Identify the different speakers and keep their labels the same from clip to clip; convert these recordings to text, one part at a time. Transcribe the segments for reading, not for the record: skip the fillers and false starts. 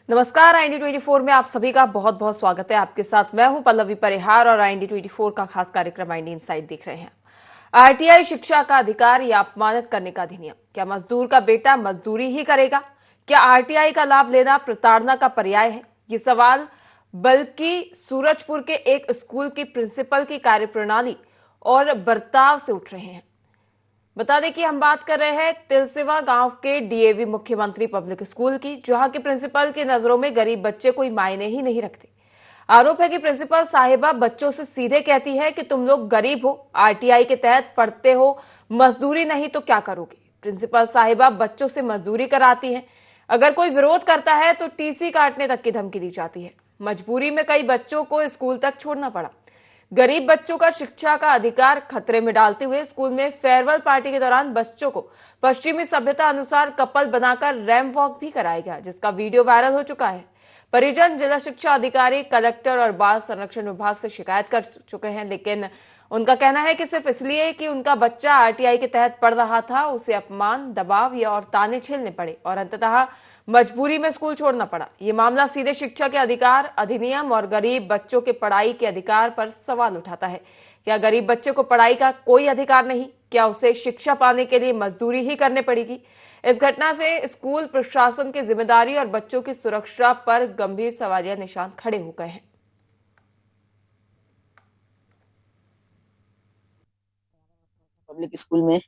Speaker 1: नमस्कार। IND24 में आप सभी का बहुत बहुत स्वागत है। आपके साथ मैं हूं पल्लवी परिहार और IND24 का खास कार्यक्रम IND इनसाइट देख रहे हैं। आरटीआई शिक्षा का अधिकार या अपमानित करने का अधिनियम, क्या मजदूर का बेटा मजदूरी ही करेगा? क्या आरटीआई का लाभ लेना प्रताड़ना का पर्याय है? ये सवाल बल्कि सूरजपुर के एक स्कूल की प्रिंसिपल की कार्यप्रणाली और बर्ताव से उठ रहे हैं। बता दें कि हम बात कर रहे हैं तिलसिवा गांव के डीएवी मुख्यमंत्री पब्लिक स्कूल की, जहां के प्रिंसिपल की नजरों में गरीब बच्चे कोई मायने ही नहीं रखते। आरोप है कि प्रिंसिपल साहिबा बच्चों से सीधे कहती है कि तुम लोग गरीब हो, आरटीआई के तहत पढ़ते हो, मजदूरी नहीं तो क्या करोगे। प्रिंसिपल साहिबा बच्चों से मजदूरी कराती है। अगर कोई विरोध करता है तो टीसी काटने तक की धमकी दी जाती है। मजबूरी में कई बच्चों को स्कूल तक छोड़ना पड़ा। गरीब बच्चों का शिक्षा का अधिकार खतरे में डालते हुए स्कूल में फेयरवेल पार्टी के दौरान बच्चों को पश्चिमी सभ्यता अनुसार कपल बनाकर रैंप वॉक भी कराया गया, जिसका वीडियो वायरल हो चुका है। परिजन जिला शिक्षा अधिकारी, कलेक्टर और बाल संरक्षण विभाग से शिकायत कर चुके हैं, लेकिन उनका कहना है कि सिर्फ इसलिए कि उनका बच्चा आरटीआई के तहत पढ़ रहा था, उसे अपमान, दबाव या और ताने झेलने पड़े और अंततः मजबूरी में स्कूल छोड़ना पड़ा। ये मामला सीधे शिक्षा के अधिकार अधिनियम और गरीब बच्चों के पढ़ाई के अधिकार पर सवाल उठाता है। क्या गरीब बच्चे को पढ़ाई का कोई अधिकार नहीं? क्या उसे शिक्षा पाने के लिए मजदूरी ही करनी पड़ेगी? इस घटना से स्कूल प्रशासन की जिम्मेदारी और बच्चों की सुरक्षा पर गंभीर सवालिया निशान खड़े हो गए हैं।
Speaker 2: पब्लिक स्कूल में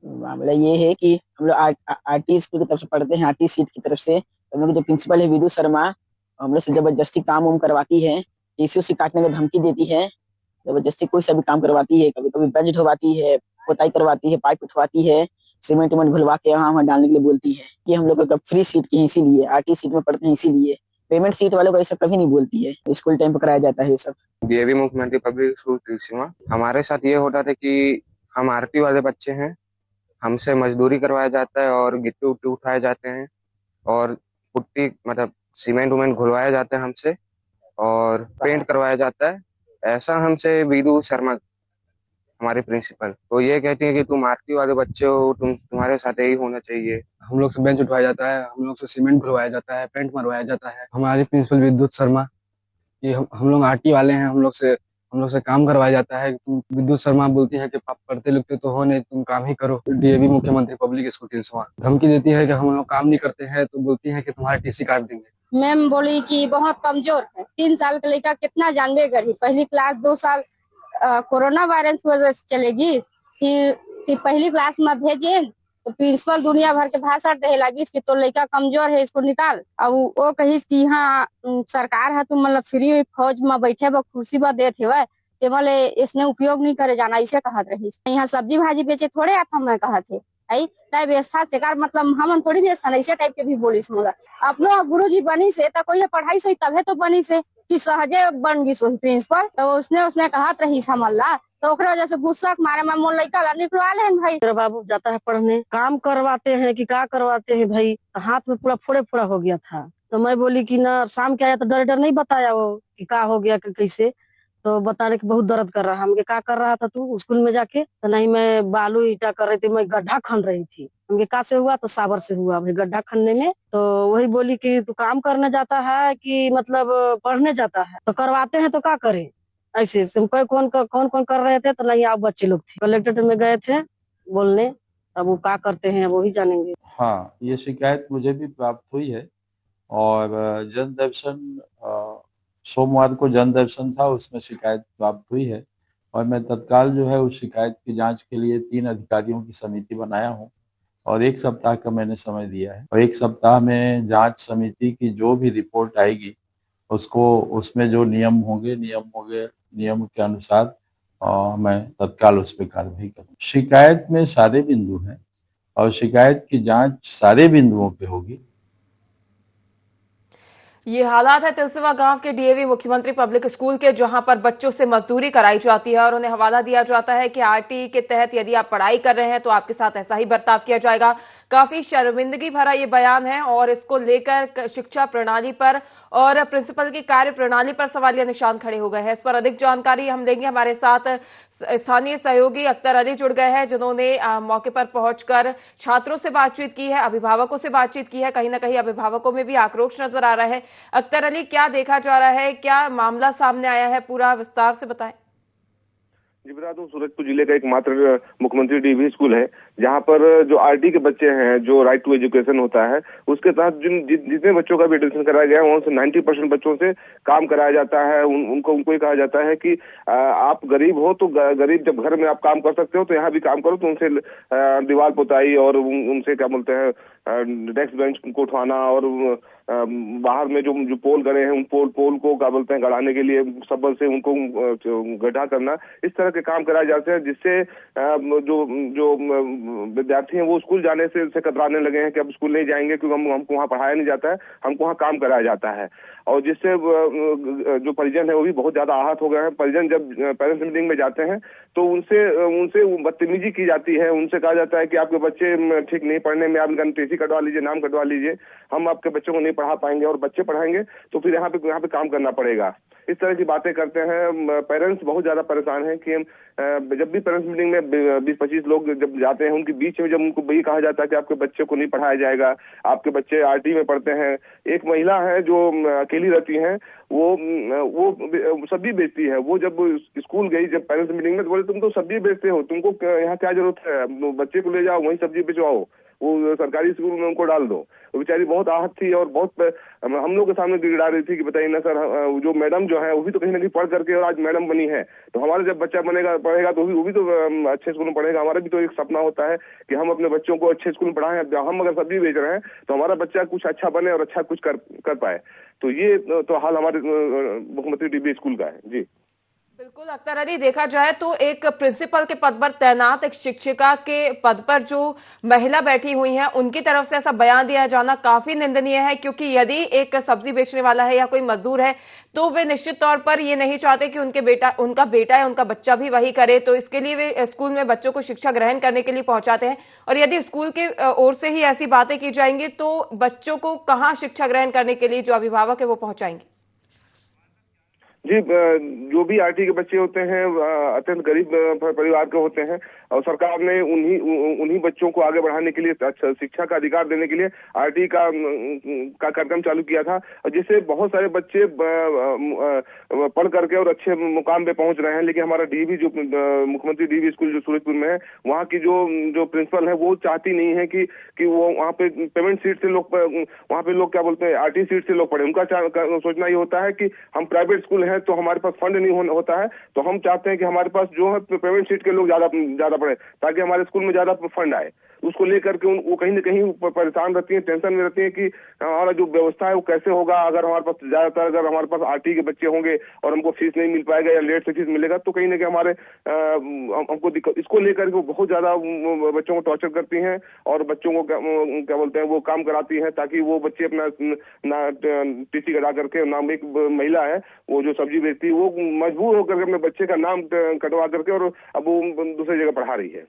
Speaker 2: मामला ये है कि हम लोग आरटी स्कूल की तरफ से पढ़ते हैं, आरटी सीट की तरफ से। हम लोग जो प्रिंसिपल है विदु शर्मा, हम लोग से जबरदस्ती काम वाम करवाती है, टीसी उसी काटने की धमकी देती है, जबरदस्ती कोई सा भी काम करवाती है। कभी कभी बेंच ढोवाती है, पोताई करवाती है, पाइप उठवाती है, सीमेंट उमेंट घुलवा के यहाँ वहाँ डालने के लिए बोलती है कि हम लोग का फ्री सीट की है, इसीलिए आरटी सीट में पढ़ते हैं, इसीलिए पेमेंट सीट वालों को ऐसा कभी नहीं बोलती है। स्कूल टाइम पर कराया जाता है ये सब।
Speaker 3: डीएवी मुख्यमंत्री पब्लिक स्कूल तिलसिमा। हमारे साथ ये होता था कि हम आरटी वाले बच्चे हैं, हमसे मजदूरी करवाया जाता है और गिट्टी उट्टी उठाए जाते हैं और पुट्टी मतलब सीमेंट उमेंट घुलवाया जाता है हमसे और पेंट करवाया जाता है। ऐसा हमसे वीरू शर्मा हमारे प्रिंसिपल तो ये कहती है कि तुम आरटी वाले बच्चे हो, तुम्हारे साथ यही होना चाहिए।
Speaker 4: हम लोग से बेंच उठवाया जाता है, हम लोग से सीमेंट घुलवाया जाता है, पेंट मरवाया जाता है। हमारे प्रिंसिपल विद्युत शर्मा, ये हम लोग आरटी वाले हैं, हम लोग से काम करवाया जाता है। तुम विद्युत शर्मा बोलती है कि आप पढ़ते लिखते तो हो नहीं, तुम काम ही करो। डीएवी मुख्यमंत्री पब्लिक स्कूल तिलसुआ धमकी देती है कि हम लोग काम नहीं करते हैं तो बोलती है कि तुम्हारा टीसी काट देंगे।
Speaker 5: मैम बोली कि बहुत कमजोर है, 3 साल का लड़का कितना जानबे करी। पहली क्लास 2 साल कोरोना वायरस की वजह से चलेगी, फिर पहली क्लास में भेजे तो प्रिंसिपल दुनिया भर के भाषण दे लगी कि तो लड़का कमजोर है, इसको निकाल। अब वो कही कि हाँ सरकार है, तुम मतलब फ्री में फौज में बैठे बा, कुर्सी पर देते हुए ते बोले इसने उपयोग नहीं करे जाना, इसे कहत रही। यहाँ सब्जी भाजी बेचे थोड़े आता मैं कहा थे आई तय व्यवस्था से कार मतलब हम थोड़ी व्यवस्था ऐसे टाइप के भी बोलिस मगर अपनो गुरु जी बनी से तो कोई पढ़ाई सही तबे तो बनी से कि सहजे बन गई सोही प्रिंसिपल। तो उसने कहा रही समल्ला, तो ओकरे वजह से गुस्सा के मारे में मोर लड़का ला निकलवा ले भाई।
Speaker 6: मेरा बाबू जाता है पढ़ने, काम करवाते हैं कि क्या करवाते हैं भाई, हाथ में पूरा फोड़े फोड़ा हो गया था। तो मैं बोली कि ना शाम के आया तो डर डर नहीं बताया वो कि क्या हो गया कि कैसे। तो बताने की बहुत दर्द कर रहा। हमके क्या कर रहा था तू स्कूल में जाके? तो नहीं, मैं बालू ईटा कर रही थी, मैं गड्ढा खन रही थी। हमके कहा से हुआ? तो साबर से हुआ भाई गड्ढा खनने में। तो वही बोली कि तू काम करने जाता है कि मतलब पढ़ने जाता है? तो करवाते हैं तो क्या करे ऐसे। कोई कौन कौन कर रहे थे? तो नहीं, आप बच्चे लोग थे। कलेक्टर में गए थे बोलने, अब वो क्या करते हैं वो ही जानेंगे।
Speaker 7: हाँ, ये शिकायत मुझे भी प्राप्त हुई है और जन दर्शन सोमवार को जन दर्शन था, उसमें शिकायत प्राप्त हुई है और मैं तत्काल जो है उस शिकायत की जांच के लिए 3 अधिकारियों की समिति बनाया हूँ और 1 सप्ताह का मैंने समय दिया है और 1 सप्ताह में जांच समिति की जो भी रिपोर्ट आएगी उसको उसमें जो नियम होंगे नियम के अनुसार मैं तत्काल उस पर कार्रवाई करूँ। शिकायत में सारे बिंदु हैं और शिकायत की जांच सारे बिंदुओं पे होगी।
Speaker 1: ये हालात है तिलसिवा गांव के डीएवी मुख्यमंत्री पब्लिक स्कूल के, जहां पर बच्चों से मजदूरी कराई जाती है और उन्हें हवाला दिया जाता है कि आरटी के तहत यदि आप पढ़ाई कर रहे हैं तो आपके साथ ऐसा ही बर्ताव किया जाएगा। काफी शर्मिंदगी भरा ये बयान है और इसको लेकर शिक्षा प्रणाली पर और प्रिंसिपल की कार्य प्रणाली पर सवालिया निशान खड़े हो गए हैं। इस पर अधिक जानकारी हम देंगे। हमारे साथ स्थानीय सहयोगी अख्तर अली जुड़ गए हैं, जिन्होंने मौके पर पहुंचकर छात्रों से बातचीत की है, अभिभावकों से बातचीत की है। कहीं ना कहीं अभिभावकों में भी आक्रोश नजर आ रहा है। अख्तर अली, क्या देखा जा रहा है, क्या मामला सामने आया है, पूरा विस्तार से बताएं।
Speaker 8: जी बता दूं, सूरजपुर जिले का एकमात्र मुख्यमंत्री डीवी स्कूल है जहां पर जो आरटी के बच्चे हैं, जो राइट टू एजुकेशन होता है उसके तहत जितने बच्चों का भी एडमिशन कराया गया है उनसे 90% बच्चों से काम कराया जाता है। उनको ही कहा जाता है कि आप गरीब हो तो गरीब जब घर में आप काम कर सकते हो तो यहाँ भी काम करो। तो उनसे दीवार पुताई और उनसे क्या बोलते हैं डेस्क बेंच को उठवाना और बाहर में जो पोल गड़े हैं उन पोल को क्या बोलते हैं गड़ाने के लिए सबल से उनको गड्ढा करना, इस तरह के काम कराए जाते हैं जिससे जो विद्यार्थी हैं वो स्कूल जाने से कतराने लगे हैं कि अब स्कूल नहीं जाएंगे क्योंकि हमको वहाँ पढ़ाया नहीं जाता है, हमको वहाँ काम कराया जाता है। और जिससे जो परिजन है वो भी बहुत ज्यादा आहत हो गए हैं। परिजन जब पेरेंट्स मीटिंग में जाते हैं तो उनसे बदतमीजी की जाती है। उनसे कहा जाता है कि आपके बच्चे ठीक नहीं पढ़ने में, आप इनका टीसी कटवा लीजिए, नाम कटवा लीजिए, हम आपके बच्चों को नहीं पढ़ा पाएंगे और बच्चे पढ़ाएंगे तो फिर यहाँ पे काम करना पड़ेगा। इस तरह की बातें करते हैं। पेरेंट्स बहुत ज्यादा परेशान हैं कि जब भी पेरेंट्स मीटिंग में 20-25 लोग जब जाते हैं उनके बीच में जब उनको वही कहा जाता है कि आपके बच्चे को नहीं पढ़ाया जाएगा, आपके बच्चे आरटी में पढ़ते हैं। एक महिला है जो अकेली रहती हैं, वो सब्जी बेचती है। वो जब स्कूल गई जब पेरेंट्स मीटिंग में तो बोले तुम तो सब्जी बेचते हो, तुमको यहाँ क्या जरूरत है, बच्चे को ले जाओ वहीं सब्जी बेचवाओ, वो सरकारी स्कूल में उनको डाल दो। वो बेचारी बहुत आहत थी और बहुत हम लोग के सामने गिड़गिड़ा रही थी कि बताइए ना सर, जो मैडम जो है वो भी तो कहीं ना कहीं पढ़ करके और आज मैडम बनी है, तो हमारा जब बच्चा पढ़ेगा तो वो भी तो अच्छे स्कूल में पढ़ेगा। हमारा भी तो एक सपना होता है कि हम अपने बच्चों को अच्छे स्कूल में पढ़ाएं। हम अगर सब्जी बेच रहे हैं तो हमारा बच्चा कुछ अच्छा बने और अच्छा कुछ कर पाए। तो ये तो हाल हमारे मुख्यमंत्री डीबी स्कूल का है। जी
Speaker 1: बिल्कुल अख्तर अली, देखा जाए तो एक प्रिंसिपल के पद पर तैनात एक शिक्षिका के पद पर जो महिला बैठी हुई हैं उनकी तरफ से ऐसा बयान दिया जाना काफी निंदनीय है, क्योंकि यदि एक सब्जी बेचने वाला है या कोई मजदूर है तो वे निश्चित तौर पर ये नहीं चाहते कि उनका बेटा है, उनका बच्चा भी वही करे। तो इसके लिए वे स्कूल में बच्चों को शिक्षा ग्रहण करने के लिए पहुंचाते हैं और यदि स्कूल के ओर से ही ऐसी बातें की जाएंगी तो बच्चों को कहाँ शिक्षा ग्रहण करने के लिए जो अभिभावक है वो पहुंचाएंगे।
Speaker 8: जी, जो भी आरटी के बच्चे होते हैं अत्यंत गरीब परिवार के होते हैं और सरकार ने उन्हीं बच्चों को आगे बढ़ाने के लिए अच्छा शिक्षा का अधिकार देने के लिए आरटी का कार्यक्रम चालू किया था, और जिससे बहुत सारे बच्चे पढ़ करके और अच्छे मुकाम पे पहुंच रहे हैं। लेकिन हमारा डीवी जो मुख्यमंत्री डीवी स्कूल जो सूरजपुर में है, वहाँ की जो प्रिंसिपल है वो चाहती नहीं है कि वो वहाँ पे पेमेंट सीट से लोग वहाँ पे लोग क्या बोलते हैं आरटी सीट से लोग पढ़े। उनका सोचना ये होता है कि हम प्राइवेट स्कूल है तो हमारे पास फंड नहीं होता है, तो हम चाहते हैं कि हमारे पास जो है पेमेंट सीट के लोग ज्यादा पढ़े ताकि हमारे स्कूल में ज्यादा फंड आए। उसको लेकर के वो कहीं ना कहीं परेशान रहती है, टेंशन में रहती है कि हमारा जो व्यवस्था है वो कैसे होगा। अगर हमारे पास ज्यादातर अगर हमारे पास आरटी के बच्चे होंगे और हमको फीस नहीं मिल पाएगा या लेट से फीस मिलेगा तो कहीं ना कहीं हमारे हमको दिक्कत। इसको लेकर के वो बहुत ज्यादा बच्चों को टॉर्चर करती हैं और बच्चों को क्या बोलते हैं वो काम कराती हैं ताकि वो बच्चे अपना टीसी कटा करके। नाम एक महिला है वो जो सब्जी बेचती है, वो मजबूर होकर अपने बच्चे का नाम कटवा करके और अब वो दूसरी जगह पढ़ा रही है।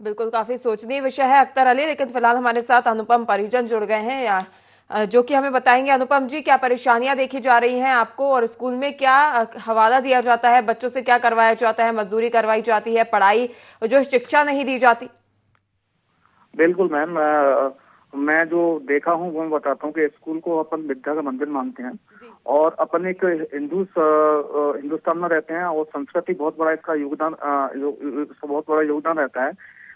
Speaker 1: बिल्कुल, काफी सोचनीय विषय है अख्तर अली। लेकिन फिलहाल हमारे साथ अनुपम परिजन जुड़ गए हैं जो कि हमें बताएंगे। अनुपम जी, क्या परेशानियां देखी जा रही हैं आपको और स्कूल में क्या हवाला दिया जाता है, बच्चों से क्या करवाया जाता है, मजदूरी करवाई जाती है, पढ़ाई जो शिक्षा नहीं दी जाती?
Speaker 9: बिल्कुल मैम, मैं जो देखा हूँ वो मैं बताता हूँ कि स्कूल को अपन विद्या का मंदिर मानते हैं और अपन एक हिंदुस्तान में रहते हैं और संस्कृति बहुत बड़ा इसका बहुत बड़ा योगदान रहता है।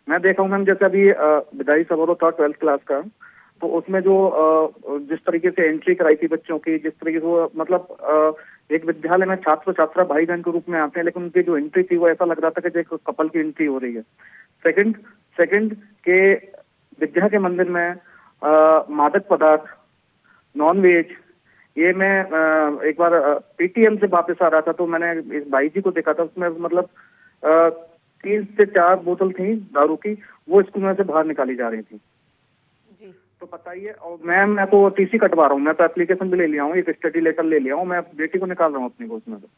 Speaker 9: मैं देखा हूँ मैम, जैसे अभी विदाई समारोह था 12th क्लास का, तो उसमें जो जिस तरीके से एंट्री कराई थी बच्चों की, जिस तरीके से वो मतलब एक विद्यालय में छात्र छात्रा भाई बहन के रूप में आते हैं, लेकिन उनकी जो एंट्री थी वो ऐसा लग रहा था कि एक कपल की एंट्री हो रही है। सेकंड के विद्या के मंदिर में मादक पदार्थ, नॉन वेज, ये मैं एक बार पीटीएम से वापस आ रहा था तो मैंने इस भाई जी को देखा था, उसमें मतलब 3 से 4 बोतल थी दारू की, वो स्कूल में से बाहर निकाली जा रही थी।
Speaker 1: जी।
Speaker 9: तो बताइए। और मैम मैं तो टीसी कटवा रहा हूँ, मैं तो एप्लीकेशन भी ले लिया हूँ, एक स्टडी लेटर ले लिया हूँ, मैं बेटी को निकाल रहा हूँ अपनी गोद में। तो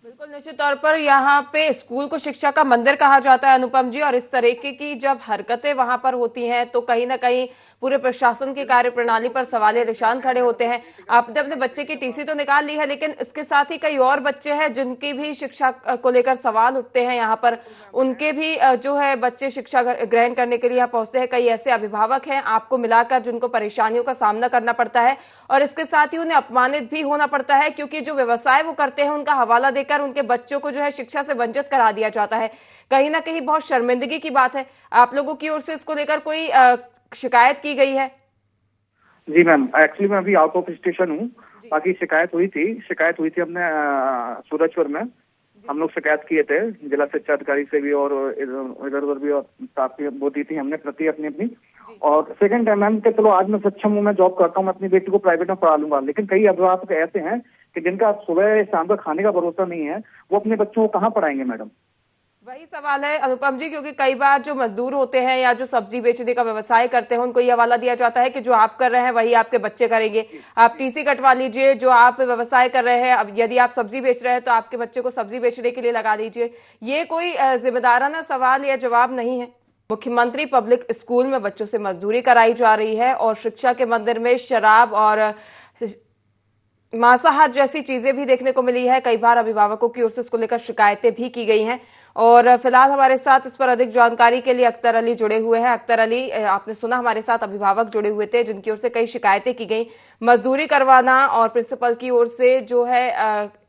Speaker 1: बिल्कुल निश्चित तौर पर यहाँ पे स्कूल को शिक्षा का मंदिर कहा जाता है अनुपम जी, और इस तरीके की जब हरकतें वहां पर होती हैं तो कहीं ना कहीं पूरे प्रशासन की कार्यप्रणाली पर सवालिया निशान खड़े होते हैं। आपने अपने बच्चे की टीसी तो निकाल ली है, लेकिन इसके साथ ही कई और बच्चे हैं जिनकी भी शिक्षा को लेकर सवाल उठते हैं यहाँ पर। उनके भी जो है बच्चे शिक्षा ग्रहण करने के लिए यहाँ पहुंचते हैं। कई ऐसे अभिभावक हैं आपको मिलाकर जिनको परेशानियों का सामना करना पड़ता है, और इसके साथ ही उन्हें अपमानित भी होना पड़ता है, क्योंकि जो व्यवसाय वो करते हैं उनका हवाला देकर उनके बच्चों को जो है शिक्षा से वंचित करा दिया जाता है। कहीं ना कहीं बहुत शर्मिंदगी की बात है। आप लोगों की ओर से इसको लेकर कोई शिकायत की गई है?
Speaker 9: जी मैम, एक्चुअली मैं अभी आउट ऑफ स्टेशन हूँ। बाकी शिकायत हुई थी अपने सूरजपुर में। हम लोग शिकायत किए थे जिला शिक्षा अधिकारी से भी, और इधर उधर भी, और साथ ही वो दी थी हमने प्रति अपनी। और सेकंड टाइम मैम कि चलो आज मैं सक्षम हूँ, मैं जॉब करता हूँ, मैं अपनी बेटी को प्राइवेट में पढ़ा लूंगा, लेकिन कई अभिभावक ऐसे हैं कि जिनका सुबह शाम का खाने का भरोसा नहीं है, वो अपने बच्चों को कहाँ पढ़ाएंगे मैडम?
Speaker 1: वही सवाल है अनुपम जी, क्योंकि कई बार जो मजदूर होते हैं या जो सब्जी बेचने का व्यवसाय करते हैं उनको ये हवाला दिया जाता है कि जो आप कर रहे हैं वही आपके बच्चे करेंगे। आप टीसी कटवा लीजिए, जो आप व्यवसाय कर रहे हैं, अब यदि आप सब्जी बेच रहे हैं तो आपके बच्चे को सब्जी बेचने के लिए लगा दीजिए। ये कोई जिम्मेदाराना सवाल या जवाब नहीं है। मुख्यमंत्री पब्लिक स्कूल में बच्चों से मजदूरी कराई जा रही है और शिक्षा के मंदिर में शराब और मांसाहार जैसी चीजें भी देखने को मिली है। कई बार अभिभावकों की ओर से इसको लेकर शिकायतें भी की गई हैं, और फिलहाल हमारे साथ इस पर अधिक जानकारी के लिए अख्तर अली जुड़े हुए हैं। अख्तर अली, आपने सुना हमारे साथ अभिभावक जुड़े हुए थे जिनकी ओर से कई शिकायतें की गई। मजदूरी करवाना और प्रिंसिपल की ओर से जो है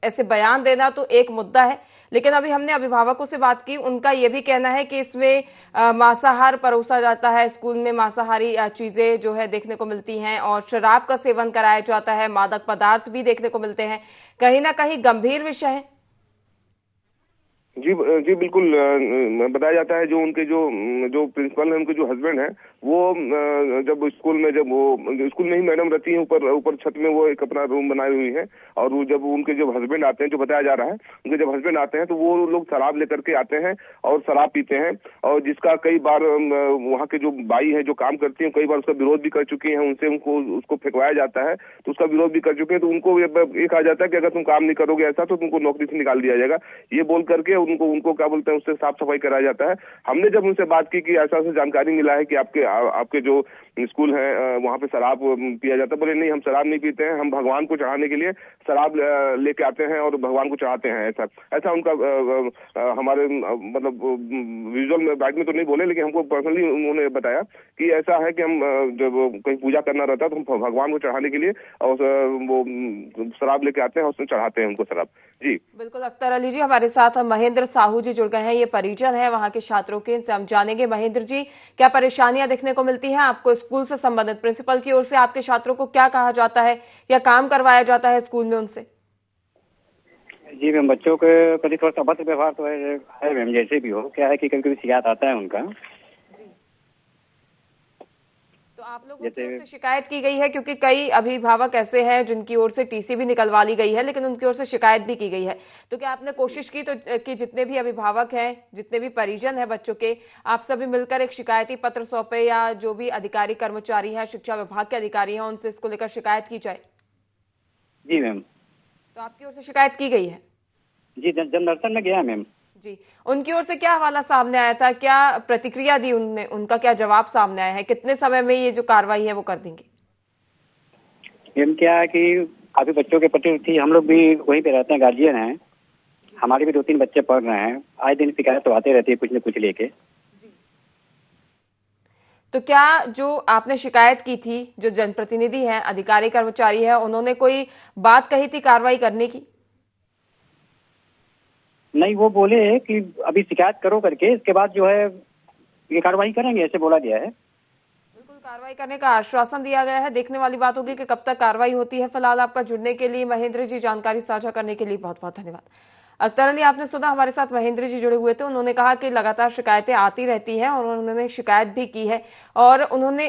Speaker 1: ऐसे बयान देना तो एक मुद्दा है, लेकिन अभी हमने अभिभावकों से बात की, उनका ये भी कहना है कि इसमें मांसाहार परोसा जाता है, स्कूल में मांसाहारी चीजें जो है देखने को मिलती हैं, और शराब का सेवन कराया जाता है, मादक पदार्थ भी देखने को मिलते हैं। कहीं ना कहीं गंभीर विषय है।
Speaker 8: जी बिल्कुल। बताया जाता है जो उनके जो प्रिंसिपल है, उनके जो हस्बैंड है, वो जब स्कूल में स्कूल में ही मैडम रहती हैं, ऊपर छत में वो एक अपना रूम बनाई हुई है, और वो जब उनके जब हस्बैंड आते हैं, जो बताया जा रहा है उनके जब हस्बैंड आते हैं तो वो लोग शराब लेकर के आते हैं और शराब पीते हैं, और जिसका कई बार वहाँ के जो बाई है जो काम करती है, कई बार उसका विरोध भी कर चुकी है, उनसे उसको फेंकवाया जाता है, तो उसका विरोध भी कर चुके हैं। तो उनको ये कहा जाता है कि अगर तुम काम नहीं करोगे ऐसा तो तुमको नौकरी से निकाल दिया जाएगा, ये बोल करके उनको क्या बोलते हैं, उससे साफ सफाई कराया जाता है। हमने जब उनसे बात की कि ऐसा जानकारी मिला है कि आपके जो स्कूल है वहाँ पे शराब पिया जाता है, बोले नहीं हम शराब नहीं पीते हैं, हम भगवान को चढ़ाने के लिए शराब लेके आते हैं और भगवान को चढ़ाते हैं। ऐसा उनका हमारे मतलब विजुअल में बाइट में तो नहीं बोले, लेकिन हमको पर्सनली उन्होंने बताया कि ऐसा है कि हम जब कहीं पूजा करना रहता है तो हम भगवान को चढ़ाने के लिए और वो शराब लेके आते हैं और उसमें चढ़ाते हैं उनको शराब। जी
Speaker 1: बिल्कुल अख्तर अली जी, हमारे साथ महेंद्र साहू जी जुड़ गए हैं, ये परिजन है वहां के छात्रों के। इनसे हम जानेंगे महेंद्र जी, क्या परेशानियां देखने को मिलती हैं आपको स्कूल से संबंधित? प्रिंसिपल की ओर से आपके छात्रों को क्या कहा जाता है या काम करवाया जाता है स्कूल में उनसे?
Speaker 10: जी मैम, बच्चों के प्रति थोड़ा सा अभद्र व्यवहार तो है मैम, जैसे भी हो। क्या है कि कभी कभी शिकायत आता है उनका।
Speaker 1: तो आप लोगों की ओर से शिकायत की गई है, क्योंकि कई अभिभावक ऐसे हैं जिनकी ओर से टीसी भी निकलवा ली गई है, लेकिन उनकी ओर से शिकायत भी की गई है। तो क्या आपने कोशिश की तो कि जितने भी अभिभावक हैं, जितने भी परिजन हैं बच्चों के, आप सभी मिलकर एक शिकायती पत्र सौंपे, या जो भी अधिकारी कर्मचारी हैं, शिक्षा विभाग के अधिकारी हैं, उनसे इसको लेकर शिकायत की जाए?
Speaker 10: जी मैम।
Speaker 1: तो आपकी ओर से शिकायत की गई है?
Speaker 10: जी जनदर्शन में गया मैम।
Speaker 1: जी, उनकी ओर से क्या हवाला सामने आया था, क्या प्रतिक्रिया दी उनने, उनका क्या जवाब सामने आया है? कितने समय में ये जो कार्रवाई है वो कर देंगे?
Speaker 10: मैम क्या है कि काफी बच्चों के प्रति थी, हम लोग भी वहीं पे रहते हैं, गार्जियन हैं, हमारे भी 2-3 बच्चे पढ़ रहे हैं, आए दिन शिकायत तो आते रहती है कुछ न कुछ लेके।
Speaker 1: तो क्या जो आपने शिकायत की थी, जो जनप्रतिनिधि हैं, अधिकारी कर्मचारी है, उन्होंने कोई बात कही थी कार्रवाई करने की?
Speaker 10: नहीं, वो बोले कि अभी शिकायत करो करके, इसके बाद जो है ये कार्रवाई करेंगे, ऐसे बोला गया है।
Speaker 1: बिल्कुल कार्रवाई करने का आश्वासन दिया गया है। देखने वाली बात होगी कि कब तक कार्रवाई होती है। फिलहाल आपका जुड़ने के लिए, महेंद्र जी, जानकारी साझा करने के लिए बहुत बहुत धन्यवाद। अख्तर अली, आपने सुना हमारे साथ महेंद्र जी जुड़े हुए थे। उन्होंने कहा कि लगातार शिकायतें आती रहती हैं और उन्होंने शिकायत भी की है, और उन्होंने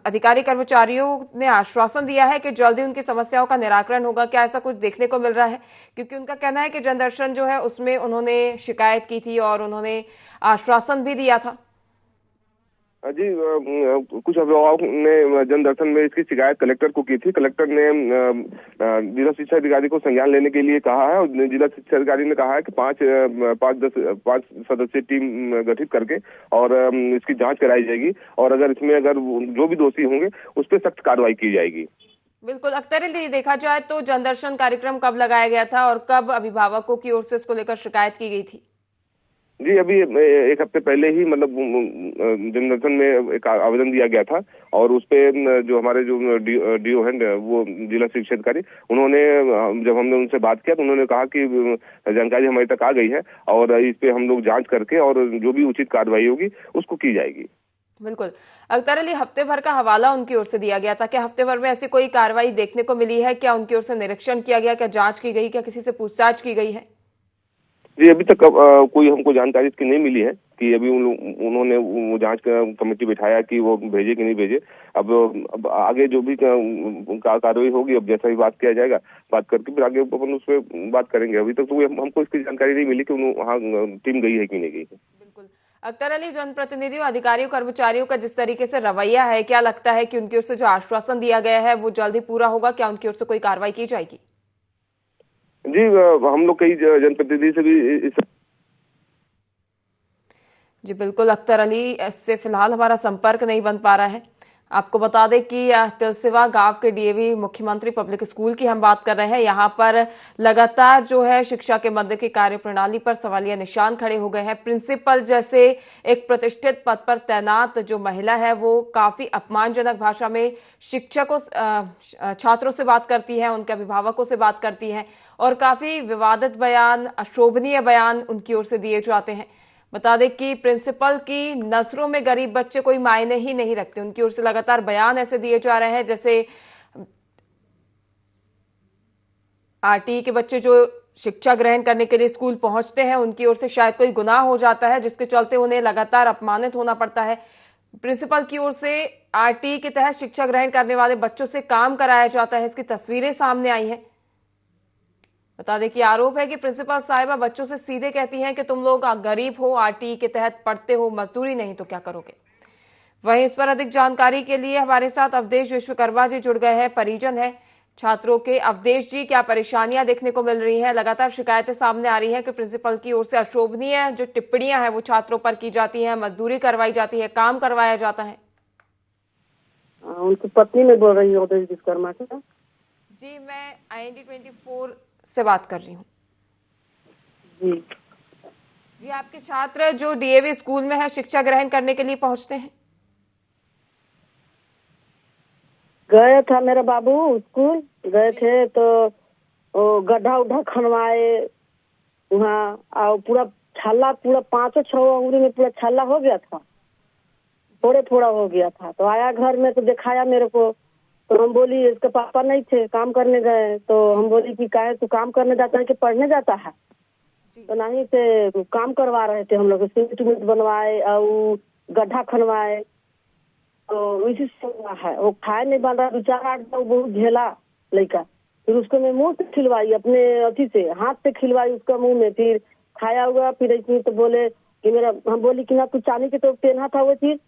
Speaker 1: अधिकारी कर्मचारियों ने आश्वासन दिया है कि जल्दी उनकी समस्याओं का निराकरण होगा। क्या ऐसा कुछ देखने को मिल रहा है? क्योंकि उनका कहना है कि जनदर्शन जो है उसमें उन्होंने शिकायत की थी और उन्होंने आश्वासन भी दिया था।
Speaker 8: जी कुछ अभिभावकों ने जनदर्शन में इसकी शिकायत कलेक्टर को की थी। कलेक्टर ने जिला शिक्षा अधिकारी को संज्ञान लेने के लिए कहा है और जिला शिक्षा अधिकारी ने कहा है कि पाँच सदस्यीय टीम गठित करके और इसकी जांच कराई जाएगी और अगर जो भी दोषी होंगे उस पर सख्त कार्रवाई की जाएगी।
Speaker 1: बिल्कुल। अख्तर अली, देखा जाए तो जनदर्शन कार्यक्रम कब लगाया गया था और कब अभिभावकों की ओर से इसको लेकर शिकायत की गई थी?
Speaker 8: जी अभी एक हफ्ते पहले ही मतलब जनदर्शन में एक आवेदन दिया गया था और उस पे जो हमारे जो डीओ हैं वो जिला शिक्षा अधिकारी, उन्होंने जब हमने उनसे बात किया तो उन्होंने कहा कि जानकारी हमारे तक आ गई है और इस पे हम लोग जांच करके और जो भी उचित कार्रवाई होगी उसको की जाएगी।
Speaker 1: बिल्कुल। अख्तर अली, हफ्ते भर का हवाला उनकी ओर से दिया गया था, क्या हफ्ते भर में ऐसी कोई कार्रवाई देखने को मिली है? क्या उनकी ओर से निरीक्षण किया गया, क्या जांच की गई, क्या किसी से पूछताछ की गई है?
Speaker 8: जी अभी तक कोई हमको जानकारी इसकी नहीं मिली है कि अभी उन्होंने वो जांच कमेटी बिठाया कि वो भेजे कि नहीं भेजे। अब आगे जो भी कार्रवाई होगी, अब जैसा भी बात किया जाएगा, बात करके फिर आगे अपन उस पर बात करेंगे। अभी तक तो हमको इसकी जानकारी नहीं मिली कि वहाँ टीम गई है कि नहीं गई है।
Speaker 1: बिल्कुल। अख्तर अली, जनप्रतिनिधियों, अधिकारियों, कर्मचारियों का जिस तरीके से रवैया है, क्या लगता है कि उनकी ओर से जो आश्वासन दिया गया है वो जल्द ही पूरा होगा? क्या उनकी ओर से कोई कार्रवाई की जाएगी?
Speaker 8: जी हम लोग कई जनप्रतिनिधि से भी
Speaker 1: जी बिल्कुल। अख्तर अली, इससे फिलहाल हमारा संपर्क नहीं बन पा रहा है। आपको बता दें कि तिलसिवा गांव के डीएवी मुख्यमंत्री पब्लिक स्कूल की हम बात कर रहे हैं। यहाँ पर लगातार जो है शिक्षा के मंदिर की कार्यप्रणाली पर सवालिया निशान खड़े हो गए हैं। प्रिंसिपल जैसे एक प्रतिष्ठित पद पर तैनात जो महिला है वो काफी अपमानजनक भाषा में शिक्षकों छात्रों से बात करती है, उनके अभिभावकों से बात करती है और काफी विवादित बयान, अशोभनीय बयान उनकी ओर से दिए जाते हैं। बता दें कि प्रिंसिपल की नजरों में गरीब बच्चे कोई मायने ही नहीं रखते। उनकी ओर से लगातार बयान ऐसे दिए जा रहे हैं जैसे आरटीई के बच्चे जो शिक्षा ग्रहण करने के लिए स्कूल पहुंचते हैं उनकी ओर से शायद कोई गुनाह हो जाता है जिसके चलते उन्हें लगातार अपमानित होना पड़ता है। प्रिंसिपल की ओर से आरटीई के तहत शिक्षा ग्रहण करने वाले बच्चों से काम कराया जाता है, इसकी तस्वीरें सामने आई हैं। बता दें कि आरोप है कि प्रिंसिपल साहिबा बच्चों से सीधे कहती हैं कि तुम लोग गरीब हो, आरटीई के तहत पढ़ते हो, मजदूरी नहीं तो क्या करोगे। वहीं इस पर अधिक जानकारी के लिए हमारे साथ अवधेश विश्वकर्मा जी जुड़ गए हैं, परिजन है छात्रों के। अवधेश जी, क्या परेशानियां देखने को मिल रही हैं? लगातार शिकायतें सामने आ रही हैं कि प्रिंसिपल की ओर से अशोभनीय जो टिप्पणियां हैं वो छात्रों पर की जाती हैं, मजदूरी करवाई जाती है, काम करवाया जाता है।
Speaker 6: उनकी पत्नी में बोल रही हूँ, अवधेश विश्वकर्मा का।
Speaker 1: जी मैं IND 24 से बात कर रही हूँ। जी आपके छात्र जो डीएवी स्कूल में है शिक्षा ग्रहण करने के लिए पहुंचते हैं?
Speaker 6: गए था मेरा बाबू स्कूल गए थे तो गड्ढा उड्ढा खनवाए वहाँ और पूरा छाला, पूरा 5-6 उंगली में पूरा छाला हो गया था, थोड़ा हो गया था। तो आया घर में तो दिखाया मेरे को, तो हम बोली इसके पापा नहीं थे, काम करने गए। तो हम बोली कि काहे तू काम करने जाता है कि पढ़ने जाता है? तो नहीं से काम करवा रहे थे हम लोग, सीमेंट बनवाए और गड्ढा खनवाए। तो इसी से है वो खाए नहीं बन रहा, 2-4 वो बहुत झेला लड़का। फिर उसको मैं मुंह से खिलवाई, अपने अथी से हाथ से खिलवाई उसका मुंह में, फिर खाया हुआ। फिर ऐसे तो बोले कि हम बोली कि ना तू चांदी के तो पहना था वो चीज,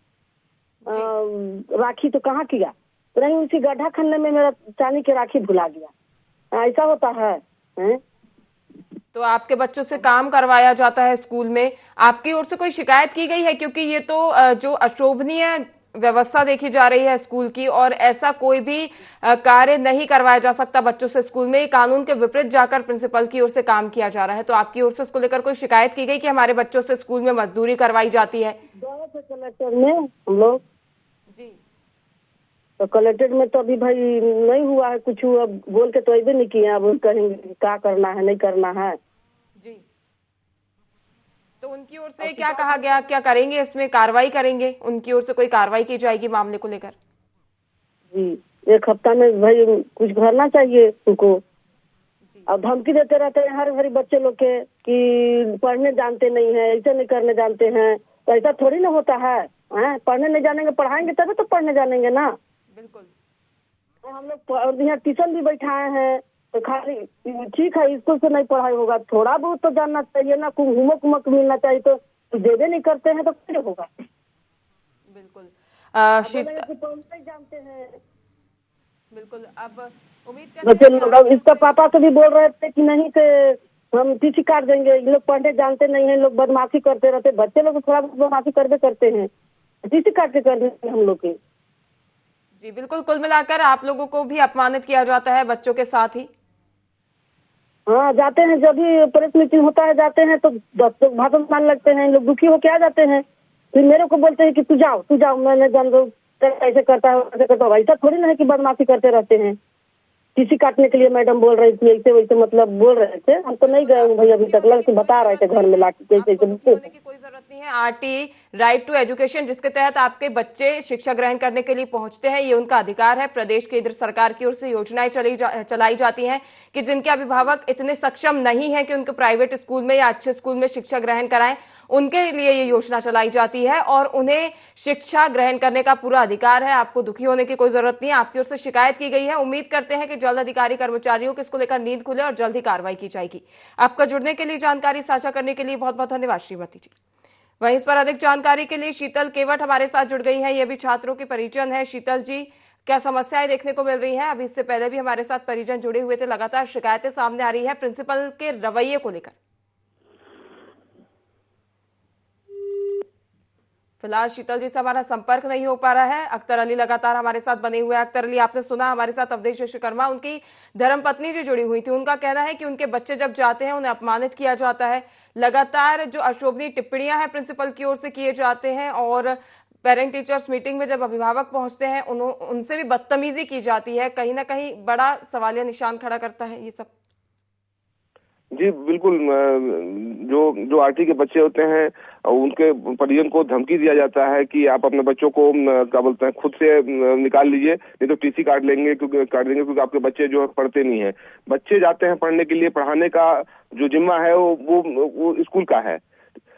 Speaker 6: राखी तो कहाँ किया? तो नहीं, उसी गड्ढा खनने में मेरा चांदी के राखी भुला गया। ऐसा होता है?
Speaker 1: तो आपके बच्चों से काम करवाया जाता है स्कूल में, आपकी ओर से कोई शिकायत की गई है? क्योंकि ये तो जो अशोभनीय व्यवस्था देखी जा रही है स्कूल की और ऐसा कोई भी कार्य नहीं करवाया जा सकता बच्चों से स्कूल में, कानून के विपरीत जाकर प्रिंसिपल की ओर से काम किया जा रहा है। तो आपकी ओर से इसको लेकर कोई शिकायत की गई कि हमारे बच्चों से स्कूल में मजदूरी करवाई जाती है?
Speaker 6: कलेक्टर में हम लोग
Speaker 1: जी,
Speaker 6: तो कलेक्टर में तो अभी भाई नहीं हुआ है कुछ, अब बोल के तो ऐसे नहीं किए, अब कहेंगे क्या करना है नहीं करना है। जी,
Speaker 1: तो उनकी ओर से क्या कहा गया, क्या करेंगे इसमें, कार्रवाई करेंगे? उनकी ओर से कोई कार्रवाई की जाएगी मामले को लेकर?
Speaker 6: जी 1 हफ्ता में भाई कुछ भरना चाहिए उनको। अब धमकी देते रहते हैं हर घड़ी बच्चे लोग के कि पढ़ने जानते नहीं है, ऐसे नहीं करने जानते हैं। तो ऐसा थोड़ी ना होता है, पढ़ने नहीं जानेंगे, पढ़ाएंगे तभी तो पढ़ने जानेंगे ना।
Speaker 1: बिल्कुल।
Speaker 6: हम लोग यहाँ ट्यूशन भी बैठाए हैं, तो खाली ठीक है स्कूल से नहीं पढ़ाई होगा, थोड़ा बहुत तो जानना चाहिए ना, होमवर्क मिलना चाहिए। तो दे नहीं करते हैं तो कैसे होगा?
Speaker 1: बिल्कुल
Speaker 6: जानते हैं
Speaker 1: बिल्कुल। अब उम्मीद
Speaker 6: बच्चे
Speaker 1: करते हैं
Speaker 6: लोग।
Speaker 1: कि
Speaker 6: अब इसका पापा तो भी बोल रहे थे कि नहीं कि हम टीसी काट देंगे, इन लोग पढ़ने जानते नहीं है, लोग बदमाशी करते रहते। बच्चे लोग थोड़ा बहुत बदमाशी करते हैं, टीसी काट के कर देंगे हम लोग के।
Speaker 1: जी बिल्कुल, कुल मिलाकर आप लोगों को भी अपमानित किया जाता है बच्चों के साथ ही।
Speaker 6: हाँ जाते हैं, जब भी प्रेस मीटिंग होता है जाते हैं तो 10 लोग भाषण मान लगते हैं, लोग दुखी होके आ जाते हैं। फिर मेरे को बोलते हैं कि तू जाओ, मैंने जान दो ऐसे करता है वैसे करता है। ऐसा थोड़ी ना है कि बदमाशी करते रहते हैं। टीसी काटने के लिए मैडम बोल रही थी, ऐसे वैसे मतलब बोल रहे थे। हम तो नहीं गए हूँ भाई अभी तक, लड़के बता रहे थे घर में लाके कैसे
Speaker 1: आपको दुखी होने की कोई जरूरत नहीं है। आरटी राइट टू एजुकेशन, जिसके तहत आपके बच्चे शिक्षा ग्रहण करने के लिए पहुंचते हैं, ये उनका अधिकार है। प्रदेश केंद्र सरकार की ओर से योजनाएं चलाई जाती हैं कि जिनके अभिभावक इतने सक्षम नहीं है कि उनको प्राइवेट स्कूल में या अच्छे स्कूल में शिक्षा ग्रहण कराएं, उनके लिए ये योजना चलाई जाती है और उन्हें शिक्षा ग्रहण करने का पूरा अधिकार है। आपको दुखी होने की कोई जरूरत नहीं है। आपकी ओर से शिकायत की गई है। उम्मीद करते हैं कि जल्द अधिकारी कर्मचारियों को इसको लेकर नींद खुले और जल्द ही कार्रवाई की जाएगी। आपका जुड़ने के लिए, जानकारी साझा करने के लिए बहुत बहुत धन्यवाद श्रीमती जी। वहीं इस पर अधिक जानकारी के लिए शीतल केवट हमारे साथ जुड़ गई है। ये भी छात्रों की परिजन है। शीतल जी, क्या समस्याएं देखने को मिल रही हैं? अभी इससे पहले भी हमारे साथ परिजन जुड़े हुए थे, लगातार शिकायतें सामने आ रही है प्रिंसिपल के रवैये को लेकर। फिलहाल शीतल जी से हमारा संपर्क नहीं हो पा रहा है। अख्तर अली लगातार हमारे साथ बने हुए हैं। अख्तर अली, आपने सुना हमारे साथ अवधेश विश्वकर्मा, उनकी धर्मपत्नी जो जुड़ी हुई थी, उनका कहना है कि उनके बच्चे जब जाते हैं उन्हें अपमानित किया जाता है। लगातार जो अशोभनीय टिप्पणियां हैं प्रिंसिपल की ओर से किए जाते हैं और पेरेंट टीचर्स मीटिंग में जब अभिभावक पहुंचते हैं उनसे भी बदतमीजी की जाती है। कहीं ना कहीं बड़ा सवालिया निशान खड़ा करता है ये सब।
Speaker 8: जी बिल्कुल। जो आरटी के बच्चे होते हैं उनके परिजन को धमकी दिया जाता है कि आप अपने बच्चों को क्या बोलते हैं खुद से निकाल लीजिए, नहीं तो टीसी काट देंगे क्योंकि आपके बच्चे जो है पढ़ते नहीं है। बच्चे जाते हैं पढ़ने के लिए, पढ़ाने का जो जिम्मा है वो स्कूल का है,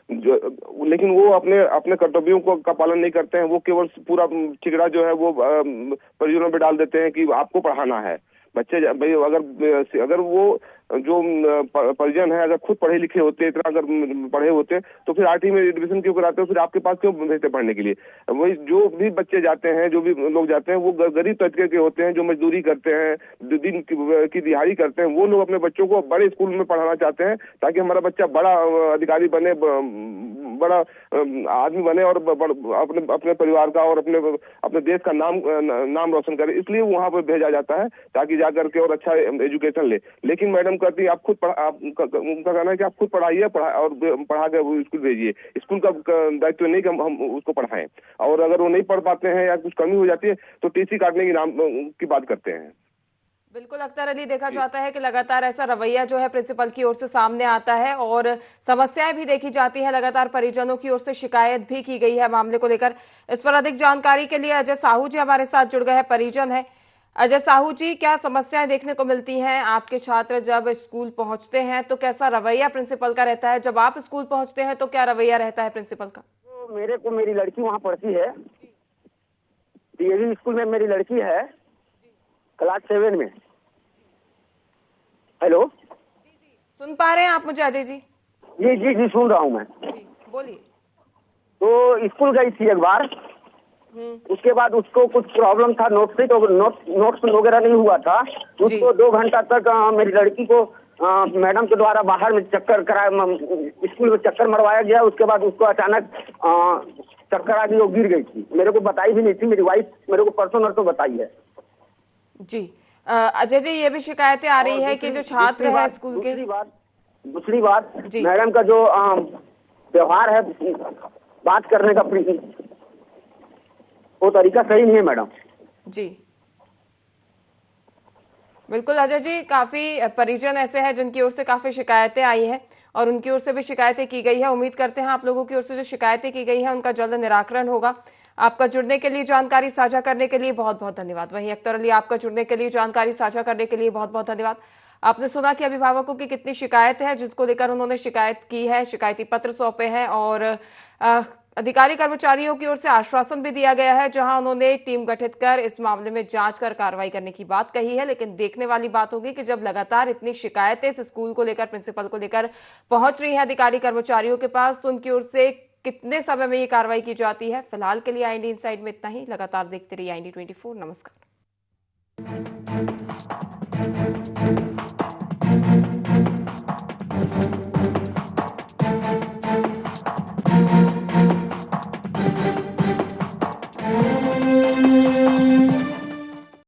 Speaker 8: लेकिन वो अपने कर्तव्यों का पालन नहीं करते हैं। वो केवल पूरा ठिकरा जो है वो परिजनों पे डाल देते हैं कि आपको पढ़ाना है। बच्चे भाई अगर वो जो परिजन है अगर खुद पढ़े लिखे होते, इतना अगर पढ़े होते तो फिर आरटी में एडमिशन क्यों कराते हो, फिर आपके पास क्यों भेजते पढ़ने के लिए। वही जो भी बच्चे जाते हैं, जो भी लोग जाते हैं, वो गरीब तबके के होते हैं, जो मजदूरी करते हैं, दिन की दिहाड़ी करते हैं। वो लोग अपने बच्चों को बड़े स्कूल में पढ़ाना चाहते हैं ताकि हमारा बच्चा बड़ा अधिकारी बने, बड़ा आदमी बने और अपने परिवार का और अपने देश का नाम रोशन करे। इसलिए वहां पर भेजा जाता है ताकि जाकर के और अच्छा एजुकेशन ले। लेकिन मैडम कहती है उनका कहना है कि आप खुद पढ़ाइए और पढ़ा के स्कूल भेजिए। स्कूल का दायित्व नहीं कि हम उसको पढ़ाएं, और अगर वो नहीं पढ़ पाते हैं या कुछ कमी हो जाती है तो टीसी काटने की बात करते हैं।
Speaker 1: बिल्कुल अख्तर अली, देखा जाता है कि लगातार ऐसा रवैया जो है प्रिंसिपल की ओर से सामने आता है और समस्याएं भी देखी जाती है। लगातार परिजनों की ओर से शिकायत भी की गई है मामले को लेकर। इस पर अधिक जानकारी के लिए अजय साहू जी हमारे साथ जुड़ गए हैं, परिजन है। अजय साहू जी, क्या समस्याएं देखने को मिलती हैं? आपके छात्र जब स्कूल पहुंचते हैं तो कैसा रवैया प्रिंसिपल का रहता है? जब आप स्कूल पहुंचते हैं तो क्या रवैया रहता है प्रिंसिपल का?
Speaker 2: तो मेरी लड़की वहाँ पढ़ती है, डीएवी स्कूल में मेरी लड़की है, क्लास 7 में। हेलो,
Speaker 1: सुन पा रहे हैं आप मुझे अजय जी?
Speaker 2: जी सुन रहा हूँ मैं।
Speaker 1: जी बोलिए।
Speaker 2: तो स्कूल गई थी एक बार, उसके बाद उसको कुछ प्रॉब्लम था, नोट्स वगैरह नहीं हुआ था। उसको 2 घंटा तक मेरी लड़की को मैडम के द्वारा बाहर में चक्कर कराया, स्कूल में चक्कर मरवाया गया। उसके बाद उसको अचानक चक्कर आ गई, वो गिर गई थी। मेरे को बताई भी नहीं थी, मेरी वाइफ मेरे को परसों तो बताई है।
Speaker 1: जी अजय जी, ये भी शिकायतें आ रही है कि जो छात्र है स्कूल के।
Speaker 2: दूसरी बात मैडम का जो व्यवहार है बात करने का, वो तरीका सही नहीं है मैडम।
Speaker 1: जी बिल्कुल अजय जी, काफी परिजन ऐसे हैं जिनकी ओर से काफी शिकायतें आई हैं और उनकी ओर से भी शिकायतें की गई है। उम्मीद करते हैं आप लोगों की ओर से जो शिकायतें की गई है उनका जल्द निराकरण होगा। आपका जुड़ने के लिए, जानकारी साझा करने के लिए बहुत बहुत धन्यवाद। वहीं अख्तर अली, आपका जुड़ने के लिए, जानकारी साझा करने के लिए बहुत बहुत धन्यवाद। आपने सुना कि अभिभावकों की कितनी शिकायत है, जिसको लेकर उन्होंने शिकायत की है, शिकायती पत्र सौंपे हैं और अधिकारी कर्मचारियों की ओर से आश्वासन भी दिया गया है, जहां उन्होंने टीम गठित कर इस मामले में जांच कर कार्रवाई करने की बात कही है। लेकिन देखने वाली बात होगी कि जब लगातार इतनी शिकायतें इस स्कूल को लेकर, प्रिंसिपल को लेकर पहुंच रही हैं अधिकारी कर्मचारियों के पास, तो उनकी ओर से कितने समय में ये कार्रवाई की जाती है। फिलहाल के लिए IND इनसाइड में इतना ही। लगातार देखते रहिए IND 24। नमस्कार।